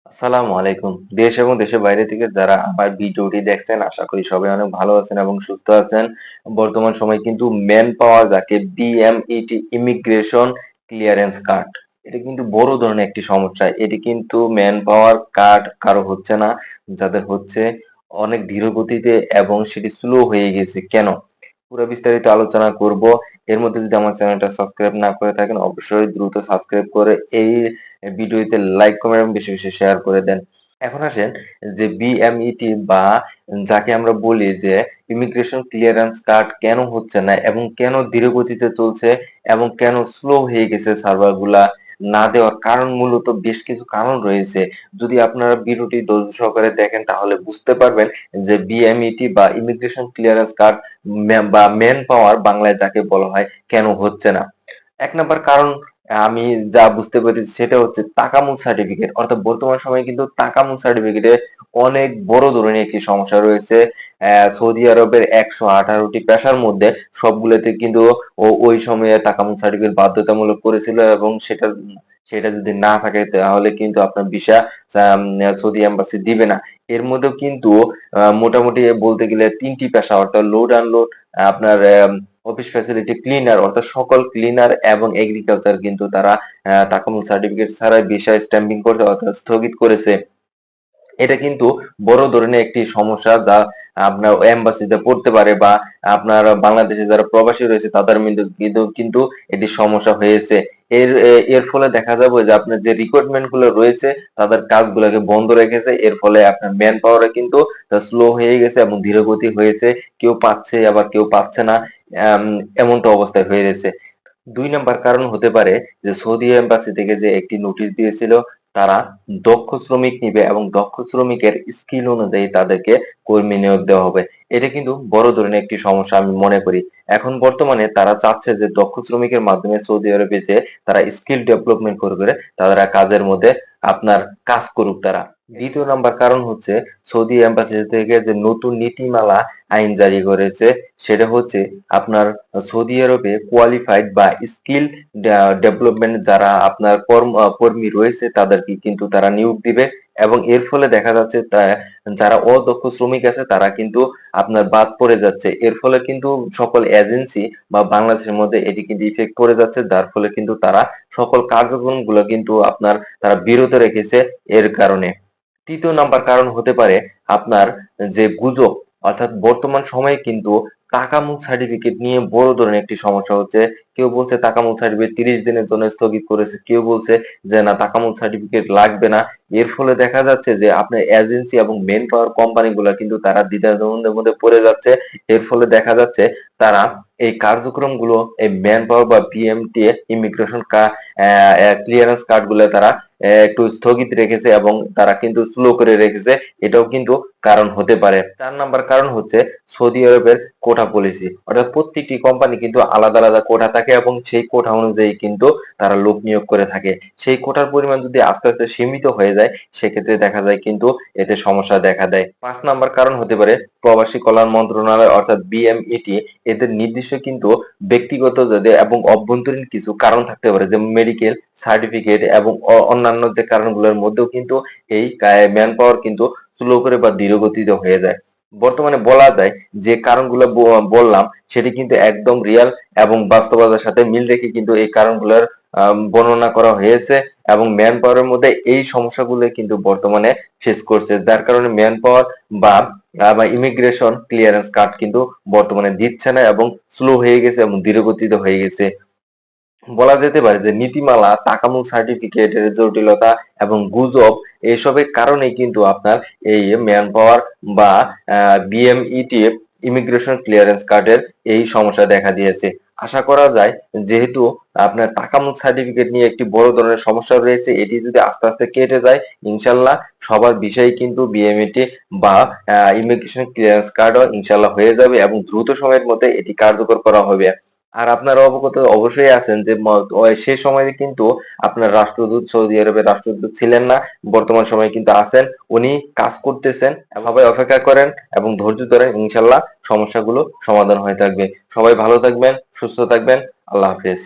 আসসালামু আলাইকুম। দেশ এবং দেশের বাইরে থেকে যারা আমার ভিডিওটি দেখছেন আশা করি সবাই অনেক ভালো আছেন এবং সুস্থ আছেন। বর্তমান সময়ে কিন্তু ম্যান পাওয়ার যাকে বিএমইটি ইমিগ্রেশন ক্লিয়ারেন্স কার্ড এটা কিন্তু বড় ধরনের একটি সমস্যা। এটি কিন্তু ম্যান পাওয়ার কার্ড কারো হচ্ছে না, যাদের হচ্ছে অনেক ধীর গতিতে এবং সেটি স্লো হয়ে গেছে। কেন? পুরো বিস্তারিত আলোচনা করব। এর মধ্যে যদি আমার চ্যানেলটা সাবস্ক্রাইব না করে থাকেন অবশ্যই দ্রুত সাবস্ক্রাইব করে এই ভিডিওতে লাইক কমেন্ট এবং বেশি বেশি শেয়ার করে দেন। এখন আসেন যে বিএমইটি বা যাকে আমরা বলি যে ইমিগ্রেশন ক্লিয়ারেন্স কার্ড কেন হচ্ছে না এবং কেন ধীর গতিতে চলছে এবং কেন স্লো হয়ে গেছে সার্ভার গুলা না দেওয়ার কারণ মূলত বেশ কিছু কারণ রয়েছে। যদি আপনারা ভিডিওটি ধৈর্য সহকারে দেখেন তাহলে বুঝতে পারবেন যে বিএমইটি বা ইমিগ্রেশন ক্লিয়ারেন্স কার্ড বা ম্যান পাওয়ার বাংলায় যাকে বলা হয় কেন হচ্ছে না। এক নাম্বার কারণ আমি যা বুঝতে পেরেছি সেটা হচ্ছে তাকামুল সার্টিফিকেট। অর্থাৎ বর্তমান সময়ে কিন্তু তাকামুল সার্টিফিকেটে অনেক বড় ধরনের একটি সমস্যা রয়েছে। সৌদি আরবের ১১৮টি পেশার মধ্যে সবগুলোতে কিন্তু ওই সময়ে তাকামুল সার্টিফিকেট বাধ্যতামূলক করেছিল এবং সেটা যদি না থাকে তাহলে কিন্তু আপনার ভিসা সৌদি এম্বাসি দিবে না। এর মধ্যেও কিন্তু মোটামুটি বলতে গেলে ৩টি পেশা অর্থাৎ লোড আনলোড, আপনার অফিস ফ্যাসিলিটি ক্লিনার অর্থাৎ সকল ক্লিনার এবং এগ্রিকালচার কিন্তু তারা তাকামুল সার্টিফিকেট ছাড়াই ভিসা স্ট্যাম্পিং করতে অর্থাৎ স্থগিত করেছে। এটা কিন্তু বড় ধরনের একটি সমস্যা যা আপনার এম্বাসিতে পড়তে পারে বা আপনার বাংলাদেশে যারা প্রবাসী রয়েছে তাদের মধ্যে কিন্তু এটি সমস্যা হয়েছে। এর ফলে দেখা যাবে যে আপনার যে রিক্রুটমেন্ট গুলো রয়েছে তাদের কাজগুলোকে বন্ধ রেখেছে। এর ফলে আপনার ম্যান পাওয়ারে কিন্তু স্লো হয়ে গেছে এবং ধীরগতি হয়েছে। কেউ পাচ্ছে আবার কেউ পাচ্ছে না। আম এমন তো অবস্থায় হয়ে গেছে। ২ নাম্বার কারণ হতে পারে যে সৌদি এম্বাসি থেকে যে একটি নোটিশ দিয়েছিল তারা দক্ষ শ্রমিক নিবে এবং দক্ষ শ্রমিকের স্কিল অনুযায়ী তাদেরকে কর্মী নিয়োগ দেওয়া হবে। এটা কিন্তু বড় ধরনের একটি সমস্যা আমি মনে করি। এখন বর্তমানে তারা চাচ্ছে যে দক্ষ শ্রমিকের মাধ্যমে সৌদি আরবে যে তারা স্কিল ডেভেলপমেন্ট করে তারা কাজের মধ্যে আপনার কাজ করুক তারা। ২য় নাম্বার কারণ হচ্ছে সৌদি এম্বাসি থেকে যে নতুন নীতিমালা আইন জারি করেছে সেটা হচ্ছে আপনার সৌদি আরবে কোয়ালিফাইড বা স্কিল ডেভেলপমেন্ট যারা আপনার কর্মী রয়েছে তাদেরকে কিন্তু তারা নিয়োগ দিবে এবং এর ফলে দেখা যাচ্ছে যারা অদক্ষ শ্রমিক আছে তারা কিন্তু আপনার বাদ পড়ে যাচ্ছে। এর ফলে কিন্তু সকল এজেন্সি বা বাংলাদেশের মধ্যে এটি কিন্তু ইফেক্ট পড়ে যাচ্ছে, যার ফলে কিন্তু তারা সকল কার্যক্রমগুলো কিন্তু আপনার তারা বিরত রেখেছে এর কারণে। ৩য় নাম্বার কারণ হতে পারে আপনার যে গুজব, অর্থাৎ বর্তমান সময়ে কিন্তু তাকামুল সার্টিফিকেট নিয়ে বড় ধরনের একটি সমস্যা হচ্ছে। কেউ বলছে তাকামুল সার্টিফিকেট ৩০ দিনের জন্য স্থগিত করেছে, কেউ বলছে যে না তাকামুল সার্টিফিকেট লাগবে না। এর ফলে দেখা যাচ্ছে যে আপনার এজেন্সি এবং মেন পাওয়ার কোম্পানিগুলা কিন্তু তারা দ্বিধাদ্বন্দ্বের মধ্যে পড়ে যাচ্ছে। এর ফলে দেখা যাচ্ছে তারা এই কার্যক্রমগুলো এই ম্যান পাওয়ার বা পিএমটি ইমিগ্রেশন ক্লিয়ারেন্স কার্ডগুলো তারা একটু স্থগিত রেখেছে এবং তারা কিন্তু স্লো করে রেখেছে। এটাও কিন্তু কারণ হতে পারে। ৪ নাম্বার কারণ হচ্ছে সৌদি আরবের কোটা পলিসি। অর্থাৎ প্রত্যেকটি কোম্পানি কিন্তু আলাদা, আলাদা কোটা থাকে এবং সেই কোটা অনুযায়ী কিন্তু তারা লোক নিয়োগ করে থাকে। সেই কোটার পরিমাণ যদি আস্তে, আস্তে সীমিত হয়ে যায় সেক্ষেত্রে দেখা যায় কিন্তু এতে সমস্যা দেখা দেয়। ৫ নাম্বার কারণ হতে পারে প্রবাসী কল্যাণ মন্ত্রণালয় অর্থাৎ বিএমইটি এদের নির্দিষ্ট কিন্তু ব্যক্তিগত এবং অভ্যন্তরীণ কিছু কারণ থাকতে পারে যেমন মেডিকেল সার্টিফিকেট এবং অন্যান্য যে কারণগুলোর মধ্যেও কিন্তু এই ম্যান পাওয়ার কিন্তু স্লো করে বা ধীরগতিতে হয়ে যায়। বর্তমানে বলা যায় যে কারণগুলো বললাম সেটি কিন্তু একদম রিয়াল এবং বাস্তবতার সাথে মিল রেখে কিন্তু এই কারণগুলোর বর্ণনা করা হয়েছে এবং ম্যান পাওয়ারের মধ্যে এই সমস্যাগুলো কিন্তু বর্তমানে ফেস করছে, যার কারণে ম্যান পাওয়ার বা ইমিগ্রেশন ক্লিয়ারেন্স কার্ড কিন্তু বর্তমানে দিচ্ছে না এবং স্লো হয়ে গেছে এবং ধীরগতিতে হয়ে গেছে। বলা যেতে পারে যে নীতিমালা, তাকামুল সার্টিফিকেটের জটিলতা এবং গুজব এসবের কারণেই কিন্তু আপনার এই ম্যান পাওয়ার বা বিএমইটি ইমিগ্রেশন ক্লিয়ারেন্স কার্ডের এই সমস্যা দেখা দিয়েছে। আশা করা যায় যেহেতু আপনার তাকামুল সার্টিফিকেট নিয়ে একটি বড় ধরনের সমস্যা রয়েছে, এটি যদি আস্তে আস্তে কেটে যায় ইনশাল্লাহ সবার বিষয় কিন্তু বিএমইটি বা ইমিগ্রেশন ক্লিয়ারেন্স কার্ডও ইনশাল্লাহ হয়ে যাবে এবং দ্রুত সময়ের মধ্যে এটি কার্যকর করা হবে। আর আপনারা অবগত অবশ্যই আছেন যে সে সময়ে কিন্তু আপনার রাষ্ট্রদূত সৌদি আরবের রাষ্ট্রদূত ছিলেন না, বর্তমান সময়ে কিন্তু আছেন। উনি কাজ করতেছেন। সবাই অপেক্ষা করেন এবং ধৈর্য ধরেন, ইনশাল্লাহ সমস্যাগুলো সমাধান হয়ে থাকবে। সবাই ভালো থাকবেন, সুস্থ থাকবেন। আল্লাহ হাফেজ।